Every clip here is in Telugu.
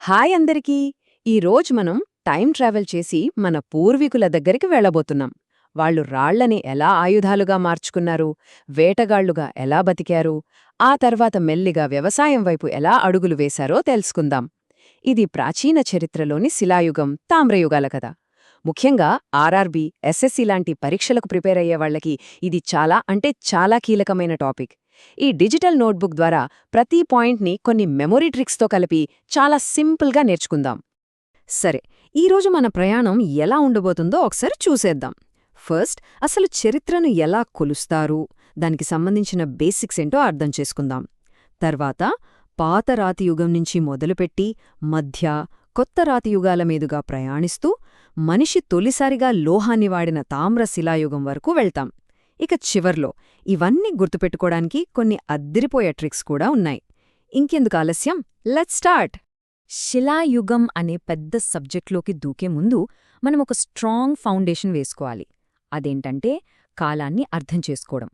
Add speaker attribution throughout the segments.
Speaker 1: హాయ్ అందరికీ! ఈరోజు మనం టైం ట్రావెల్ చేసి మన పూర్వీకుల దగ్గరికి వెళ్ళబోతున్నాం. వాళ్ళు రాళ్లని ఎలా ఆయుధాలుగా మార్చుకున్నారు, వేటగాళ్లుగా ఎలా బతికారు, ఆ తర్వాత మెల్లిగా వ్యవసాయం వైపు ఎలా అడుగులు వేశారో తెలుసుకుందాం. ఇది ప్రాచీన చరిత్రలోని శిలాయుగం, తామ్రయుగాల కథ. ముఖ్యంగా ఆర్ఆర్బీ, ఎస్ఎస్సీ లాంటి పరీక్షలకు ప్రిపేర్ అయ్యే వాళ్లకి ఇది చాలా కీలకమైన టాపిక్. ఈ డిజిటల్ నోట్బుక్ ద్వారా ప్రతి పాయింట్ని కొన్ని మెమొరీ ట్రిక్స్తో కలిపి చాలా సింపుల్గా నేర్చుకుందాం. సరే, ఈరోజు మన ప్రయాణం ఎలా ఉండబోతుందో ఒకసారి చూసేద్దాం. ఫస్ట్, అసలు చరిత్రను ఎలా కొలుస్తారు, దానికి సంబంధించిన బేసిక్స్ ఏంటో అర్థం చేసుకుందాం. తర్వాత పాత రాతియుగం నుంచి మొదలుపెట్టి మధ్య, కొత్త రాతియుగాల మీదుగా ప్రయాణిస్తూ మనిషి తొలిసారిగా లోహాన్ని వాడిన తామ్ర శిలాయుగం వరకు వెళ్తాం. ఇక చివర్లో ఇవన్నీ గుర్తుపెట్టుకోవడానికి కొన్ని అద్దిరిపోయే ట్రిక్స్ కూడా ఉన్నాయి. ఇంకెందుకు ఆలస్యం, లెట్స్ స్టార్ట్! శిలాయుగం అనే పెద్ద సబ్జెక్ట్లోకి దూకే ముందు మనం ఒక స్ట్రాంగ్ ఫౌండేషన్ వేసుకోవాలి. అదేంటంటే కాలాన్ని అర్థం చేసుకోవడం.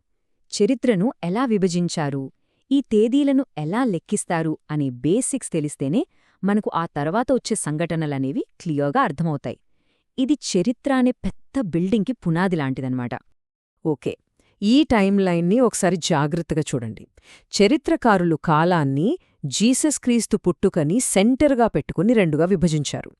Speaker 1: చరిత్రను ఎలా విభజించారు, ఈ తేదీలను ఎలా లెక్కిస్తారు అనే బేసిక్స్ తెలిస్తేనే మనకు ఆ తర్వాత వచ్చే సంఘటనలనేవి క్లియర్గా అర్థమవుతాయి. ఇది చరిత్ర అనే పెద్ద బిల్డింగ్కి పునాది లాంటిదన్నమాట. ఓకే, ఈ టైం లైన్ని ఒకసారి జాగ్రత్తగా చూడండి. చరిత్రకారులు కాలాన్ని జీసస్ క్రీస్తు పుట్టుకని సెంటర్గా పెట్టుకుని రెండుగా విభజించారు.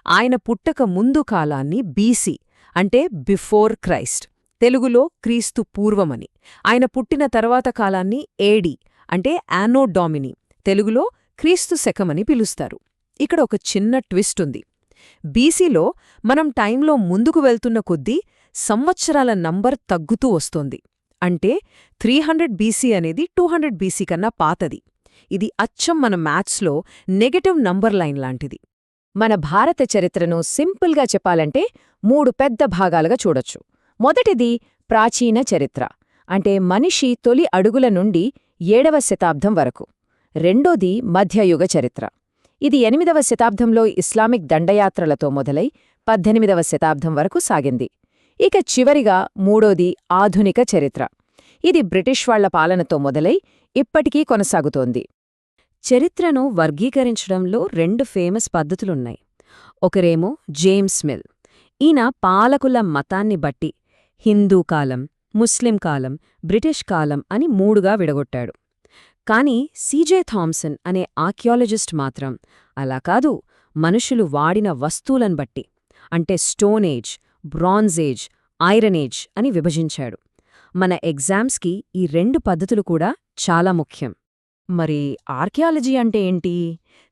Speaker 1: ఆయన పుట్టక ముందు కాలాన్ని బీసీ అంటే బిఫోర్ క్రైస్ట్, తెలుగులో క్రీస్తు పూర్వమని, ఆయన పుట్టిన తర్వాత కాలాన్ని ఏడి అంటే యానో డామిని, తెలుగులో క్రీస్తు శకమని పిలుస్తారు. ఇక్కడ ఒక చిన్న ట్విస్ట్ ఉంది. బీసీలో మనం టైంలో ముందుకు వెళ్తున్న కొద్దీ సంవత్సరాల నంబర్ తగ్గుతూ వస్తోంది. అంటే 300 బీసీ అనేది 200 బీసీ కన్నా పాతది. ఇది అచ్చం మన మ్యాథ్స్లో నెగటివ్ నంబర్ లైన్ లాంటిది. మన భారత చరిత్రను సింపుల్గా చెప్పాలంటే 3 పెద్ద భాగాలుగా చూడొచ్చు. మొదటిది ప్రాచీన చరిత్ర, అంటే మనిషి తొలి అడుగుల నుండి 7వ శతాబ్దం వరకు. రెండోది మధ్యయుగ చరిత్ర. ఇది 8వ శతాబ్దంలో ఇస్లామిక్ దండయాత్రలతో మొదలై 18వ శతాబ్దం వరకు సాగింది. ఇక చివరిగా మూడోది ఆధునిక చరిత్ర. ఇది బ్రిటిష్ వాళ్ల పాలనతో మొదలై ఇప్పటికీ కొనసాగుతోంది. చరిత్రను వర్గీకరించడంలో 2 ఫేమస్ పద్ధతులున్నాయి. ఒకరేమో జేమ్స్ మిల్. ఈయన పాలకుల మతాన్ని బట్టి హిందూ కాలం, ముస్లిం కాలం, బ్రిటిష్ కాలం అని 3గా విడగొట్టాడు. కానీ సీజే థామ్సన్ అనే ఆర్కియాలజిస్ట్ మాత్రం అలా కాదు, మనుషులు వాడిన వస్తువులను బట్టి, అంటే stone age, bronze age, iron age అని విభజించాడు. మన ఎగ్జామ్స్కి ఈ 2 పద్ధతులు కూడా చాలా ముఖ్యం. మరి ఆర్కియాలజీ అంటే ఏంటి?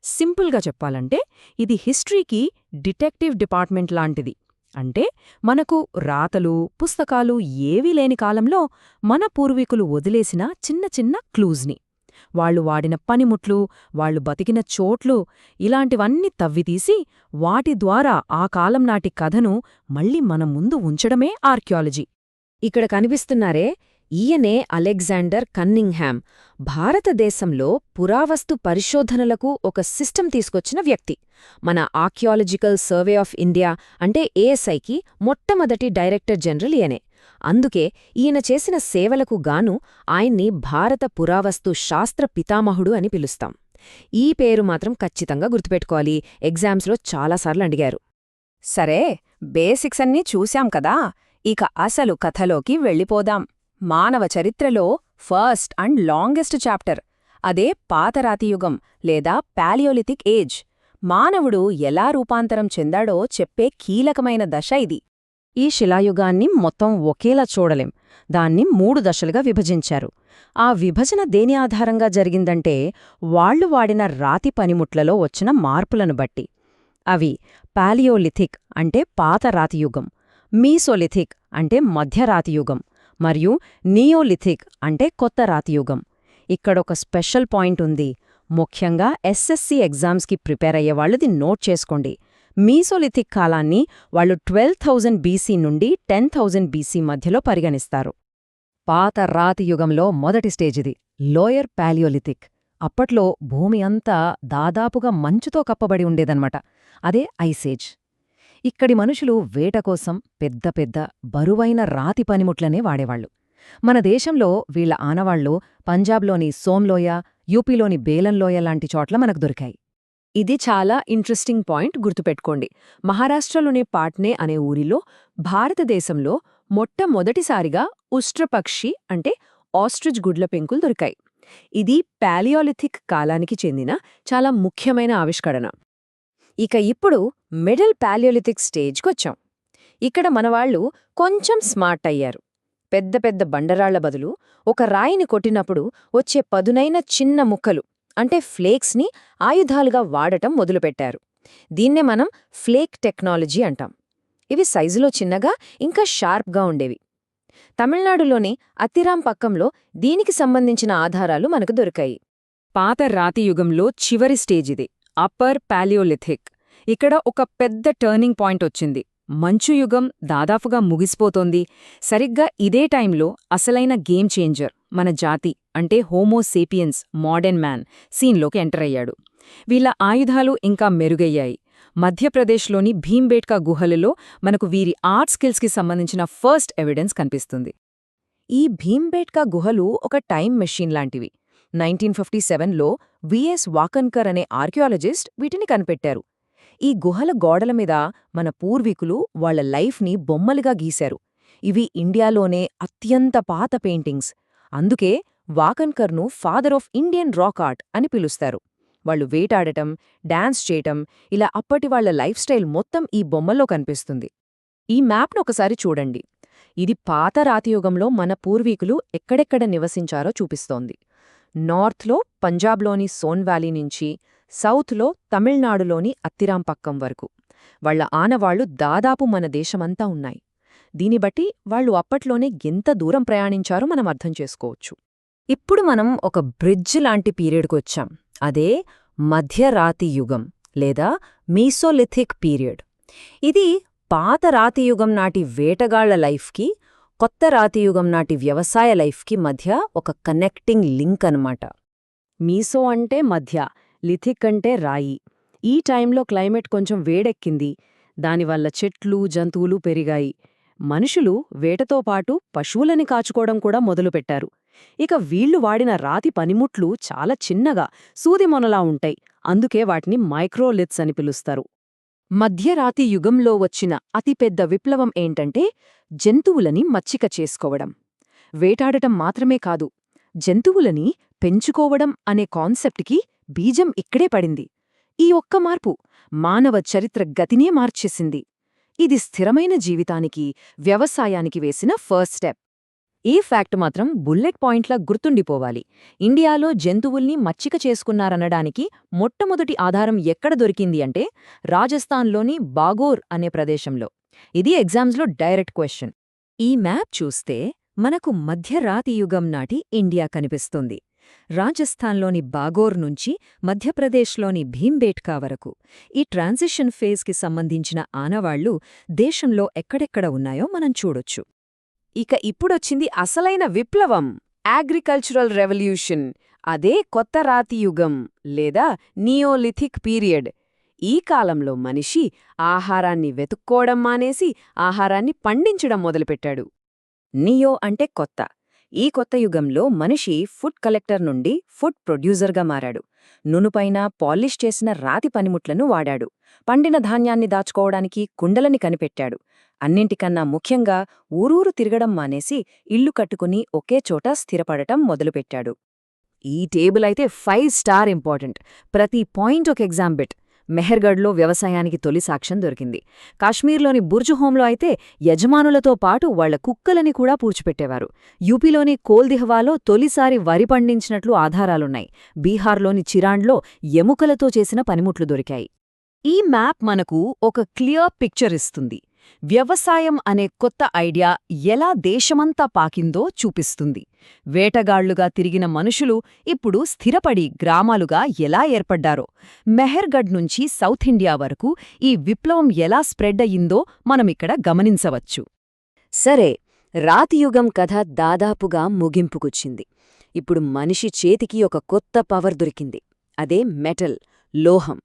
Speaker 1: సింపుల్గా చెప్పాలంటే ఇది హిస్టరీకి డిటెక్టివ్ డిపార్ట్మెంట్ లాంటిది. అంటే మనకు రాతలు, పుస్తకాలు ఏవీ లేని కాలంలో మన పూర్వీకులు వదిలేసిన చిన్న చిన్న క్లూజ్ని, వాళ్లు వాడిన పనిముట్లు, వాళ్లు బతికిన చోట్లు, ఇలాంటివన్నీ తవ్వితీసి వాటి ద్వారా ఆ కాలం నాటి కథను మళ్ళీ మన ముందు ఉంచడమే ఆర్కియాలజీ. ఇక్కడ కనిపిస్తున్నారే, ఈయనే అలెగ్జాండర్ కన్నింగ్హామ్. భారతదేశంలో పురావస్తు పరిశోధనలకు ఒక సిస్టమ్ తీసుకొచ్చిన వ్యక్తి. మన ఆర్కియాలజికల్ సర్వే ఆఫ్ ఇండియా అంటే ఏఎస్ఐకి మొట్టమొదటి డైరెక్టర్ జనరల్ ఈయనే. అందుకే ఈయన చేసిన సేవలకు గాను ఆయన్ని భారత పురావస్తు శాస్త్ర పితామహుడు అని పిలుస్తాం. ఈ పేరు మాత్రం ఖచ్చితంగా గుర్తుపెట్టుకోవాలి, ఎగ్జామ్స్లో చాలాసార్లు అడిగారు. సరే, బేసిక్స్ అన్నీ చూశాం కదా, ఇక అసలు కథలోకి వెళ్ళిపోదాం. మానవ చరిత్రలో ఫస్ట్ అండ్ లాంగెస్ట్ చాప్టర్ అదే పాతరాతియుగం లేదా పాలియోలిథిక్ ఏజ్. మానవుడు ఎలా రూపాంతరం చెందాడో చెప్పే కీలకమైన దశ ఇది. ఈ శిలాయుగాన్ని మొత్తం ఒకేలా చూడలేం, దాన్ని 3 దశలుగా విభజించారు. ఆ విభజన దేని ఆధారంగా జరిగిందంటే వాళ్లు వాడిన రాతి పనిముట్లలో వచ్చిన మార్పులను బట్టి. అవి పాలియోలిథిక్ అంటే పాత రాతియుగం, మీసోలిథిక్ అంటే మధ్యరాతియుగం, మరియు నియోలిథిక్ అంటే కొత్త రాతియుగం. ఇక్కడొక స్పెషల్ పాయింట్ ఉంది, ముఖ్యంగా ఎస్ఎస్సీ ఎగ్జామ్స్కి ప్రిపేర్ అయ్యేవాళ్లది నోట్ చేసుకోండి. మీసోలిథిక్ కాలాన్ని వాళ్ళు 12,000 బీసీ నుండి 10,000 బీసీ మధ్యలో పరిగణిస్తారు. పాత రాతియుగంలో మొదటి స్టేజిది లోయర్ పాలియోలిథిక్. అప్పట్లో భూమి అంతా దాదాపుగా మంచుతో కప్పబడి ఉండేదన్నమాట. అదే ఐసేజ్. ఇక్కడి మనుషులు వేట కోసం పెద్ద పెద్ద బరువైన రాతి పనిముట్లనే వాడేవాళ్లు. మన దేశంలో వీళ్ల ఆనవాళ్లు పంజాబ్లోని సోమ్లోయ, యూపీలోని బేలంలోయ లాంటి చోట్ల మనకు దొరికాయి. ఇది చాలా ఇంట్రెస్టింగ్ పాయింట్, గుర్తుపెట్టుకోండి. మహారాష్ట్రలోని పాట్నే అనే ఊరిలో భారతదేశంలో మొట్టమొదటిసారిగా ఉష్ట్రపక్షి అంటే ఆస్ట్రిచ్ గుడ్ల పెంకులు దొరికాయి. ఇది పాలియోలిథిక్ కాలానికి చెందిన చాలా ముఖ్యమైన ఆవిష్కరణ. ఇక ఇప్పుడు మిడిల్ పాలియోలిథిక్ స్టేజ్కొచ్చాం. ఇక్కడ మనవాళ్లు కొంచెం స్మార్ట్ అయ్యారు. పెద్ద పెద్ద బండరాళ్ల బదులు ఒక రాయిని కొట్టినప్పుడు వచ్చే పదునైన చిన్న ముక్కలు అంటే ఫ్లేక్స్ని ఆయుధాలుగా వాడటం మొదలుపెట్టారు. దీన్నే మనం ఫ్లేక్ టెక్నాలజీ అంటాం. ఇవి సైజులో చిన్నగా ఇంకా షార్ప్గా ఉండేవి. తమిళనాడులోని అత్తిరాం పక్కంలో దీనికి సంబంధించిన ఆధారాలు మనకు దొరికాయి. పాత రాతి యుగంలో చివరి స్టేజ్ ఇది, అప్పర్ పాలియోలిథిక్. ఇక్కడ ఒక పెద్ద టర్నింగ్ పాయింట్ వచ్చింది. మంచు యుగం దాదాపుగా ముగిసిపోతోంది. సరిగ్గా ఇదే టైంలో అసలైన గేమ్ చేంజర్, మన జాతి అంటే హోమోసేపియన్స్ మోడర్న్ మ్యాన్ సీన్లోకి ఎంటర్ అయ్యాడు. వీళ్ళ ఆయుధాలు ఇంకా మెరుగయ్యాయి. మధ్యప్రదేశ్లోని భీంబేట్కా గుహలలో మనకు వీరి ఆర్ట్ స్కిల్స్కి సంబంధించిన ఫస్ట్ ఎవిడెన్స్ కనిపిస్తుంది. ఈ భీంబేట్కా గుహలు ఒక టైం మెషీన్ లాంటివి. 1957లో విఎస్ వాకన్కర్ అనే ఆర్కియాలజిస్ట్ వీటిని కనిపెట్టారు. ఈ గుహల గోడల మీద మన పూర్వీకులు వాళ్ల లైఫ్ని బొమ్మలుగా గీశారు. ఇవి ఇండియాలోనే అత్యంత పాత పెయింటింగ్స్. అందుకే వాకన్కర్ను father of Indian rock art అని పిలుస్తారు. వాళ్ళు వేటాడటం, డాన్స్ చేయటం, ఇలా అప్పటి వాళ్ల లైఫ్ స్టైల్ మొత్తం ఈ బొమ్మల్లో కనిపిస్తుంది. ఈ మ్యాప్ను ఒకసారి చూడండి. ఇది పాత రాతియుగంలో మన పూర్వీకులు ఎక్కడెక్కడ నివసించారో చూపిస్తోంది. నార్త్లో పంజాబ్లోని సోన్ వ్యాలీ నుంచి, సౌత్లో తమిళనాడులోని అత్తిరాం పక్కం వరకు వాళ్ల ఆనవాళ్లు దాదాపు మన దేశమంతా ఉన్నాయి. దీన్ని బట్టి వాళ్లు అప్పట్లోనే ఎంత దూరం ప్రయాణించారో మనం అర్థం చేసుకోవచ్చు. ఇప్పుడు మనం ఒక బ్రిడ్జ్ లాంటి పీరియడ్కొచ్చాం. అదే మధ్యరాతి యుగం లేదా మీసోలిథిక్ పీరియడ్. ఇది పాత రాతియుగం నాటి వేటగాళ్ల లైఫ్కి, కొత్త రాతియుగం నాటి వ్యవసాయ లైఫ్కి మధ్య ఒక కనెక్టింగ్ లింక్ అన్నమాట. మీసో అంటే మధ్య, లిథిక్ అంటే రాయి. ఈ టైంలో క్లైమేట్ కొంచెం వేడెక్కింది. దానివల్ల చెట్లు, జంతువులు పెరిగాయి. మనుషులు వేటతో పాటు పశువులని కాచుకోవడం కూడా మొదలుపెట్టారు. ఇక వీళ్లు వాడిన రాతి పనిముట్లు చాలా చిన్నగా, సూదిమొనలా ఉంటాయి. అందుకే వాటిని మైక్రోలిథ్స్ అని పిలుస్తారు. మధ్యరాతి యుగంలో వచ్చిన అతిపెద్ద విప్లవం ఏంటంటే జంతువులని మచ్చిక చేసుకోవడం. వేటాడటం మాత్రమే కాదు, జంతువులని పెంచుకోవడం అనే కాన్సెప్ట్కి బీజం ఇక్కడే పడింది. ఈ ఒక్క మార్పు మానవ చరిత్ర గతినే మార్చేసింది. ఇది స్థిరమైన జీవితానికి, వ్యవసాయానికి వేసిన ఫస్ట్ స్టెప్. ఈ ఫ్యాక్ట్ మాత్రం బుల్లెట్ పాయింట్లా గుర్తుండిపోవాలి. ఇండియాలో జంతువుల్ని మచ్చిక చేసుకున్నారనడానికి మొట్టమొదటి ఆధారం ఎక్కడ దొరికింది అంటే రాజస్థాన్లోని బాగోర్ అనే ప్రదేశంలో. ఇది ఎగ్జామ్స్లో డైరెక్ట్ క్వశ్చన్. ఈ మ్యాప్ చూస్తే మనకు మధ్యరాతియుగం నాటి ఇండియా కనిపిస్తుంది. రాజస్థాన్లోని బాగోర్ నుంచి మధ్యప్రదేశ్లోని భీంబేట్కా వరకు ఈ ట్రాన్సిషన్ ఫేజ్కి సంబంధించిన ఆనవాళ్లు దేశంలో ఎక్కడెక్కడ ఉన్నాయో మనం చూడొచ్చు. ఇక ఇప్పుడొచ్చింది అసలైన విప్లవం, అగ్రికల్చరల్ రెవల్యూషన్. అదే కొత్త రాతియుగం లేదా నియోలిథిక్ పీరియడ్. ఈ కాలంలో మనిషి ఆహారాన్ని వెతుక్కోవడం మానేసి ఆహారాన్ని పండించడం మొదలుపెట్టాడు. నియో అంటే కొత్త. ఈ కొత్త యుగంలో మనిషి ఫుడ్ కలెక్టర్ నుండి ఫుడ్ ప్రొడ్యూసర్గా మారాడు. నునుపైన పాలిష్ చేసిన రాతి పనిముట్లను వాడాడు. పండిన ధాన్యాన్ని దాచుకోవడానికి కుండలని కనిపెట్టాడు. అన్నింటికన్నా ముఖ్యంగా ఊరూరు తిరగడం మానేసి ఇల్లు కట్టుకుని ఒకే చోట స్థిరపడటం మొదలుపెట్టాడు. ఈ టేబుల్ అయితే 5 స్టార్ ఇంపార్టెంట్. ప్రతి పాయింట్ ఒక ఎగ్జామ్ బిట్. మెహర్గఢ్లో వ్యవసాయానికి తొలి సాక్ష్యం దొరికింది. కాశ్మీర్లోని బుర్జుహోంలో అయితే యజమానులతో పాటు వాళ్ల కుక్కలని కూడా పూడ్చిపెట్టేవారు. యూపీలోని కోల్దిహ్వాలో తొలిసారి వరి పండించినట్లు ఆధారాలున్నాయి. బీహార్లోని చిరాండ్లో ఎముకలతో చేసిన పనిముట్లు దొరికాయి. ఈ మ్యాప్ మనకు ఒక క్లియర్ పిక్చర్ ఇస్తుంది. వ్యవసాయం అనే కొత్త ఐడియా ఎలా దేశమంతా పాకిందో చూపిస్తుంది. వేటగాళ్లుగా తిరిగిన మనుషులు ఇప్పుడు స్థిరపడి గ్రామాలుగా ఎలా ఏర్పడ్డారో, మెహర్గఢ్ నుంచి సౌత్ ఇండియా వరకు ఈ విప్లవం ఎలా స్ప్రెడ్ అయ్యిందో మనమిక్కడ గమనించవచ్చు. సరే, రాతియుగం కథ దాదాపుగా ముగింపుకొచ్చింది. ఇప్పుడు మనిషి చేతికి ఒక కొత్త పవర్ దొరికింది. అదే మెటల్, లోహం.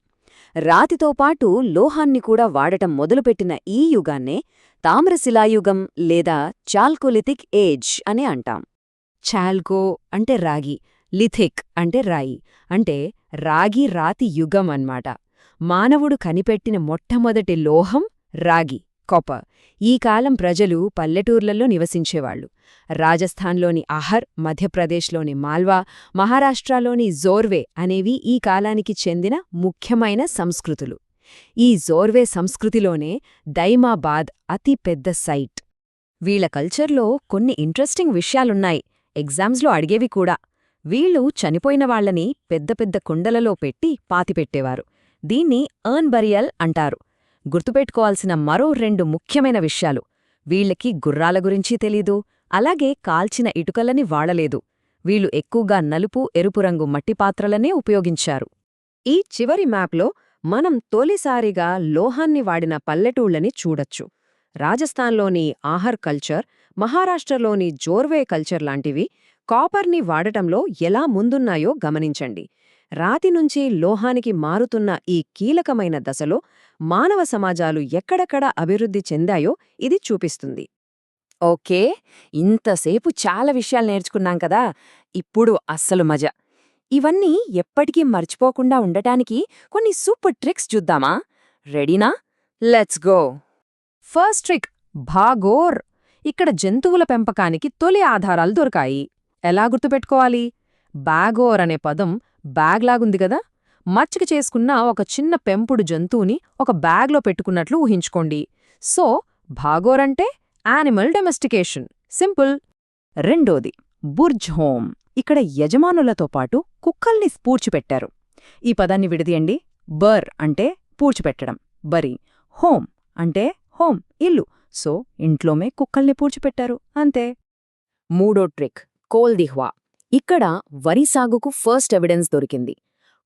Speaker 1: రాతితో పాటు లోహాన్ని కూడా వాడటం మొదలుపెట్టిన ఈ యుగాన్నే తామ్రశిలాయుగం లేదా చాల్కోలిథిక్ ఏజ్ అని అంటాం. చాల్కో అంటే రాగి, లిథిక్ అంటే రాయి. అంటే రాగి రాతి యుగం అన్నమాట. మానవుడు కనిపెట్టిన మొట్టమొదటి లోహం రాగి, కాపర్. ఈ కాలం ప్రజలు పల్లెటూర్లలో నివసించేవాళ్లు. రాజస్థాన్లోని అహర్, మధ్యప్రదేశ్లోని మాల్వా, మహారాష్ట్రలోని జోర్వే అనేవి ఈ కాలానికి చెందిన ముఖ్యమైన సంస్కృతులు. ఈ జోర్వే సంస్కృతిలోనే దైమాబాద్ అతి పెద్ద సైట్. వీళ్ల కల్చర్లో కొన్ని ఇంట్రెస్టింగ్ విషయాలున్నాయి, ఎగ్జామ్స్లో అడిగేవి కూడా. వీళ్ళు చనిపోయిన వాళ్లని పెద్ద పెద్ద కుండలలో పెట్టి పాతిపెట్టేవారు. దీన్ని ఎర్న్ బరియల్ అంటారు. గుర్తుపెట్టుకోవాల్సిన మరో 2 ముఖ్యమైన విషయాలు: వీళ్లకి గుర్రాల గురించి తెలీదు, అలాగే కాల్చిన ఇటుకలని వాడలేదు. వీళ్ళు ఎక్కువగా నలుపు, ఎరుపు రంగు మట్టిపాత్రలనే ఉపయోగించారు. ఈ చివరి మ్యాప్లో మనం తొలిసారిగా లోహాన్ని వాడిన పల్లెటూళ్లని చూడొచ్చు. రాజస్థాన్లోని ఆహర్ కల్చర్, మహారాష్ట్రలోని జోర్వే కల్చర్ లాంటివి కాపర్ని వాడటంలో ఎలా ముందున్నాయో గమనించండి. రాతి నుంచి లోహానికి మారుతున్న ఈ కీలకమైన దశలో మానవ సమాజాలు ఎక్కడెక్కడ అభివృద్ధి చెందాయో ఇది చూపిస్తుంది. ఓకే, ఇంతసేపు చాలా విషయాలు నేర్చుకున్నాం కదా, ఇప్పుడు అస్సలు మజా. ఇవన్నీ ఎప్పటికీ మర్చిపోకుండా ఉండటానికి కొన్ని సూపర్ ట్రిక్స్ చూద్దామా? రెడీనా? Let's go! First trick, Bhagor. ఇక్కడ జంతువుల పెంపకానికి తొలి ఆధారాలు దొరికాయి. ఎలా గుర్తుపెట్టుకోవాలి? బాగోర్ అనే పదం బ్యాగ్లాగుంది గదా, మచ్చిక చేసుకున్న ఒక చిన్న పెంపుడు జంతువుని ఒక బ్యాగ్లో పెట్టుకున్నట్లు ఊహించుకోండి. సో భాగోర్ అంటే యానిమల్ డొమెస్టికేషన్. సింపుల్. రెండోది, బుర్జ్ హోమ్. ఇక్కడ యజమానులతో పాటు కుక్కల్ని పూడ్చిపెట్టారు. ఈ పదాన్ని విడదీయండి. బర్ అంటే పూడ్చిపెట్టడం, బరి. హోమ్ అంటే హోమ్, ఇల్లు. సో ఇంట్లోమే కుక్కల్ని పూడ్చిపెట్టారు, అంతే. మూడో ట్రిక్, కోల్దిహ్వా. ఇక్కడ వరి సాగుకు ఫస్ట్ ఎవిడెన్స్ దొరికింది.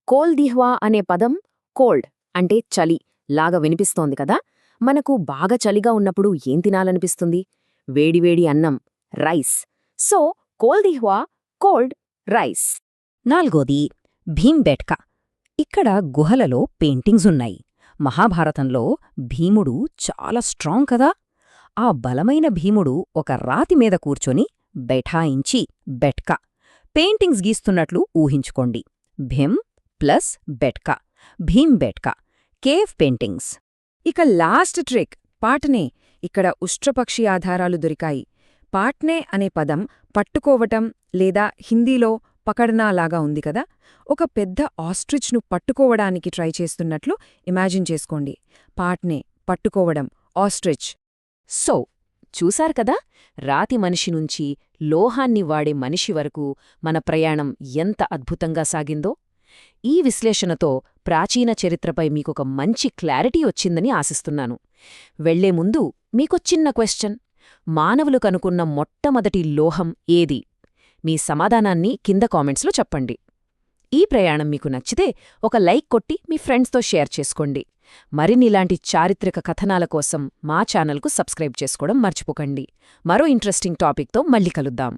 Speaker 1: కోల్దిహ్వా అనే పదం కోల్డ్ అంటే చలి లాగా వినిపిస్తోంది కదా. మనకు బాగా చలిగా ఉన్నప్పుడు ఏం తినాలనిపిస్తుంది? వేడివేడి అన్నం, rice. So Koldihwa, cold rice. నాల్గోది, భీంబెట్కా. ఇక్కడ గుహలలో పెయింటింగ్స్ ఉన్నాయి. మహాభారతంలో భీముడు చాలా స్ట్రాంగ్ కదా. ఆ బలమైన భీముడు ఒక రాతి మీద కూర్చొని బెఠాయించి బెట్కా పెయింటింగ్స్ గీస్తున్నట్లు ఊహించుకోండి. Bhim plus Betka, Bhimbetka, cave paintings. ఇక లాస్ట్ ట్రిక్, పాట్నే. ఇక్కడ ఉష్ట్రపక్షి ఆధారాలు దొరికాయి. పాట్నే అనే పదం పట్టుకోవటం లేదా హిందీలో పకడ్నా లాగా ఉంది కదా. ఒక పెద్ద ఆస్ట్రిచ్ను పట్టుకోవడానికి ట్రై చేస్తున్నట్లు ఇమాజిన్ చేసుకోండి. పాట్నే, పట్టుకోవడం, ఆస్ట్రిచ్. సో చూశారు కదా, రాతి మనిషి నుంచి లోహాన్ని వాడే మనిషి వరకు మన ప్రయాణం ఎంత అద్భుతంగా సాగిందో. ఈ విశ్లేషణతో ప్రాచీన చరిత్రపై మీకొక మంచి క్లారిటీ వచ్చిందని ఆశిస్తున్నాను. వెళ్లే ముందు మీకో చిన్న క్వశ్చన్. మానవులు కనుక్కున్న మొట్టమొదటి లోహం ఏది? మీ సమాధానాన్ని కింద కామెంట్స్లో చెప్పండి. ఈ ప్రయాణం మీకు నచ్చితే ఒక లైక్ కొట్టి మీ ఫ్రెండ్స్తో షేర్ చేసుకోండి. మరిన్నిలాంటి చారిత్రక కథనాల కోసం మా ఛానల్కు సబ్స్క్రైబ్ చేసుకోవడం మర్చిపోకండి. మరో ఇంట్రెస్టింగ్ టాపిక్తో మళ్ళీ కలుద్దాం.